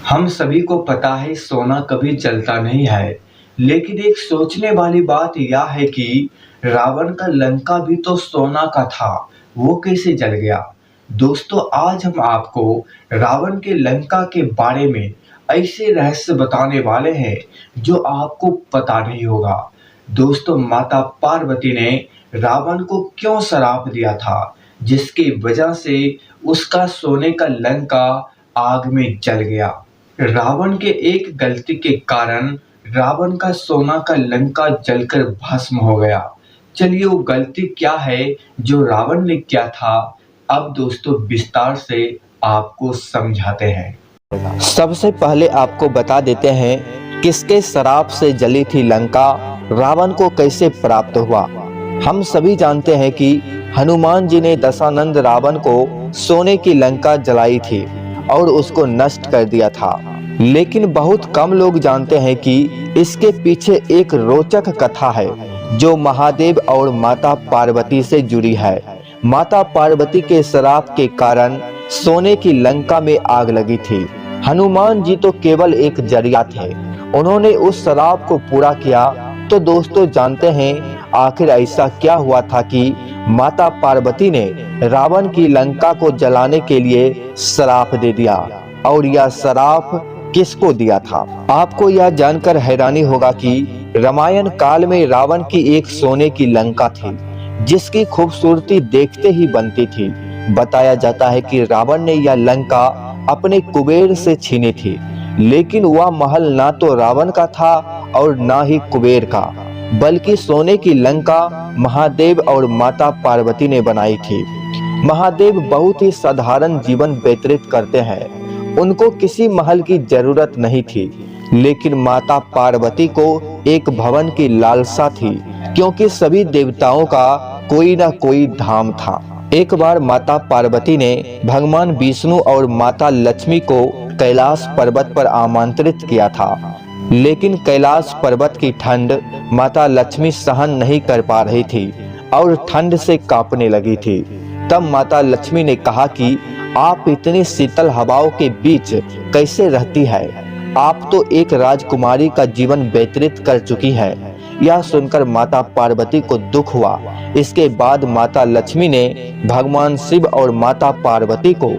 हम सभी को पता है सोना कभी जलता नहीं है, लेकिन एक सोचने वाली बात यह है कि रावण का लंका भी तो सोना का था, वो कैसे जल गया? दोस्तों, आज हम आपको रावण के लंका के बारे में ऐसे रहस्य बताने वाले हैं जो आपको पता नहीं होगा। दोस्तों, माता पार्वती ने रावण को क्यों श्राप दिया था, जिसकी वजह से उसका सोने का लंका आग में जल गया? रावण के एक गलती के कारण रावण का सोना का लंका जलकर भस्म हो गया। चलिए, वो गलती क्या है जो रावण ने किया था, अब दोस्तों विस्तार से आपको समझाते हैं। सबसे पहले आपको बता देते हैं किसके श्राप से जली थी लंका, रावण को कैसे प्राप्त हुआ। हम सभी जानते हैं कि हनुमान जी ने दशानंद रावण को सोने की लंका जलाई थी और उसको नष्ट कर दिया था। लेकिन बहुत कम लोग जानते हैं कि इसके पीछे एक रोचक कथा है जो महादेव और माता पार्वती से जुड़ी है। माता पार्वती के श्राप के कारण सोने की लंका में आग लगी थी। हनुमान जी तो केवल एक जरिया थे, उन्होंने उस श्राप को पूरा किया। तो दोस्तों, जानते हैं आखिर ऐसा क्या हुआ था कि माता पार्वती ने रावण की लंका को जलाने के लिए श्राप दे दिया, और यह श्राप किसको दिया था? आपको यह जानकर हैरानी होगा कि रामायण काल में रावण की एक सोने की लंका थी जिसकी खूबसूरती देखते ही बनती थी। बताया जाता है कि रावण ने यह लंका अपने कुबेर से छीनी थी, लेकिन वह महल ना तो रावण का था और ना ही कुबेर का, बल्कि सोने की लंका महादेव और माता पार्वती ने बनाई थी। महादेव बहुत ही साधारण जीवन व्यतीत करते हैं, उनको किसी महल की जरूरत नहीं थी, लेकिन माता पार्वती को एक भवन की लालसा थी, क्योंकि सभी देवताओं का कोई ना कोई धाम था। एक बार माता पार्वती ने भगवान विष्णु और माता लक्ष्मी को कैलाश पर्वत पर आमंत्रित किया था, लेकिन कैलाश पर्वत की ठंड माता लक्ष्मी सहन नहीं कर पा रही थी और ठंड से कांपने लगी थी। तब माता लक्ष्मी ने कहा कि आप इतनी शीतल हवाओं के बीच कैसे रहती है? आप तो एक राजकुमारी का जीवन व्यतीत कर चुकी है। यह सुनकर माता पार्वती को दुख हुआ। इसके बाद माता लक्ष्मी ने भगवान शिव और माता पार्वती को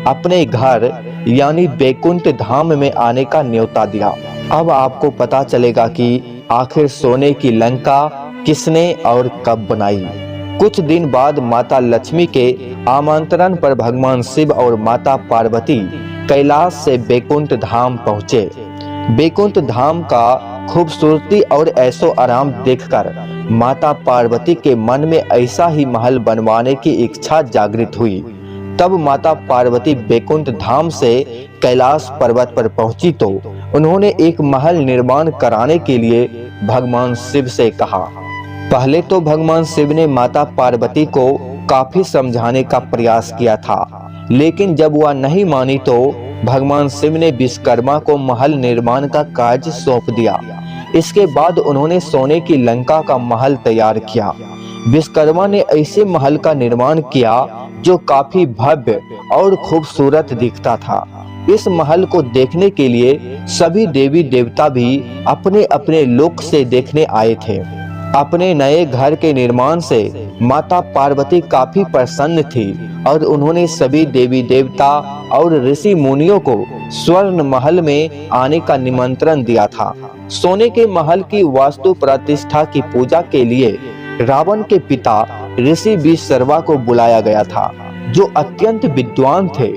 अपने घर यानी बैकुंठ धाम में आने का न्योता दिया। अब आपको पता चलेगा कि आखिर सोने की लंका किसने और कब बनाई। कुछ दिन बाद माता लक्ष्मी के आमंत्रण पर भगवान शिव और माता पार्वती कैलाश से बैकुंठ धाम पहुँचे। बैकुंठ धाम का खूबसूरती और ऐशो आराम देखकर माता पार्वती के मन में ऐसा ही महल बनवाने की इच्छा जागृत हुई। तब माता पार्वती बैकुंठ धाम से कैलाश पर्वत पर पहुंची तो उन्होंने एक महल निर्माण कराने के लिए भगवान शिव से कहा। पहले तो भगवान शिव ने माता पार्वती को काफी समझाने का प्रयास किया था, लेकिन जब वह नहीं मानी तो भगवान शिव ने विश्वकर्मा को महल निर्माण का कार्य सौंप दिया। इसके बाद उन्होंने सोने की लंका का महल तैयार किया। विश्वकर्मा ने ऐसे महल का निर्माण किया जो काफी भव्य और खूबसूरत दिखता था। इस महल को देखने के लिए सभी देवी देवता भी अपने अपने लोक से देखने आए थे। अपने नए घर के निर्माण से माता पार्वती काफी प्रसन्न थी और उन्होंने सभी देवी देवता और ऋषि मुनियों को स्वर्ण महल में आने का निमंत्रण दिया था। सोने के महल की वास्तु प्रतिष्ठा की पूजा के लिए रावण के पिता ऋषि विश्रवा को बुलाया गया था, जो अत्यंत विद्वान थे।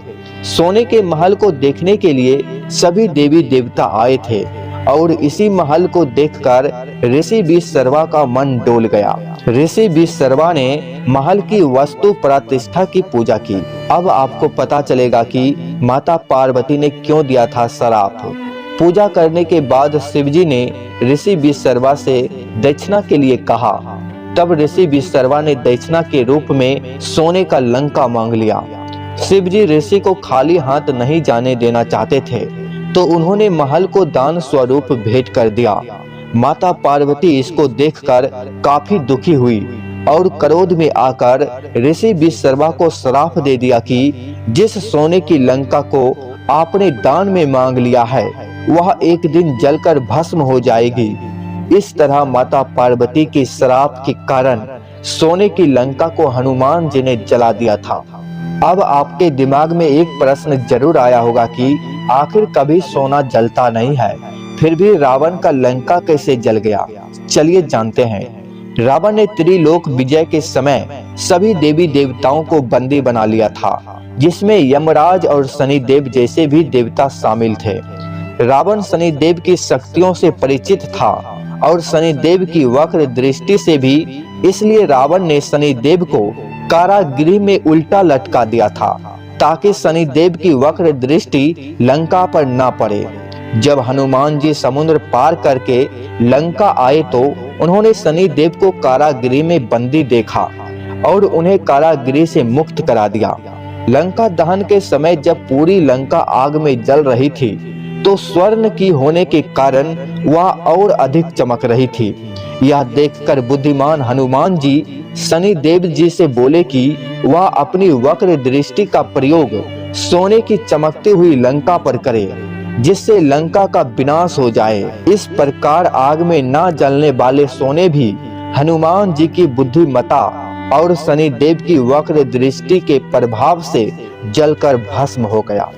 सोने के महल को देखने के लिए सभी देवी देवता आए थे और इसी महल को देखकर ऋषि विश्रवा का मन डोल गया। ऋषि विश्रवा ने महल की वस्तु प्रतिष्ठा की पूजा की। अब आपको पता चलेगा कि माता पार्वती ने क्यों दिया था श्राप। पूजा करने के बाद शिवजी ने ऋषि विश्रवा से दक्षिणा के लिए कहा। तब ऋषि विश्रवा ने दक्षिणा के रूप में सोने का लंका मांग लिया। शिवजी ऋषि को खाली हाथ नहीं जाने देना चाहते थे, तो उन्होंने महल को दान स्वरूप भेंट कर दिया। माता पार्वती इसको देखकर काफी दुखी हुई और क्रोध में आकर ऋषि विश्रवा को श्राप दे दिया कि जिस सोने की लंका को आपने दान में मांग लिया है वह एक दिन जलकर भस्म हो जाएगी। इस तरह माता पार्वती के श्राप के कारण सोने की लंका को हनुमान जी ने जला दिया था। अब आपके दिमाग में एक प्रश्न जरूर आया होगा कि आखिर कभी सोना जलता नहीं है, फिर भी रावण का लंका कैसे जल गया। चलिए जानते हैं। रावण ने त्रिलोक विजय के समय सभी देवी देवताओं को बंदी बना लिया था, जिसमें यमराज और शनिदेव जैसे भी देवता शामिल थे। रावण शनिदेव की शक्तियों से परिचित था और शनिदेव की वक्र दृष्टि से भी, इसलिए रावण ने शनिदेव को कारागृह में उल्टा लटका दिया था ताकि शनिदेव की वक्र दृष्टि लंका पर ना पड़े। जब हनुमान जी समुद्र पार करके लंका आए तो उन्होंने शनिदेव को कारागृह में बंदी देखा और उन्हें कारागृह से मुक्त करा दिया। लंका दहन के समय जब पूरी लंका आग में जल रही थी तो स्वर्ण की होने के कारण वह और अधिक चमक रही थी। यह देखकर बुद्धिमान हनुमान जी शनिदेव जी से बोले कि वह अपनी वक्र दृष्टि का प्रयोग सोने की चमकती हुई लंका पर करे, जिससे लंका का विनाश हो जाए। इस प्रकार आग में ना जलने वाले सोने भी हनुमान जी की बुद्धिमता और शनिदेव की वक्र दृष्टि के प्रभाव से जलकर भस्म हो गया।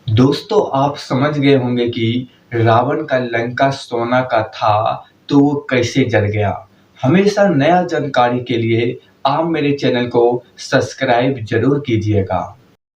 दोस्तों, आप समझ गए होंगे कि रावण का लंका सोना का था तो वो कैसे जल गया। हमेशा नया जानकारी के लिए आप मेरे चैनल को सब्सक्राइब जरूर कीजिएगा।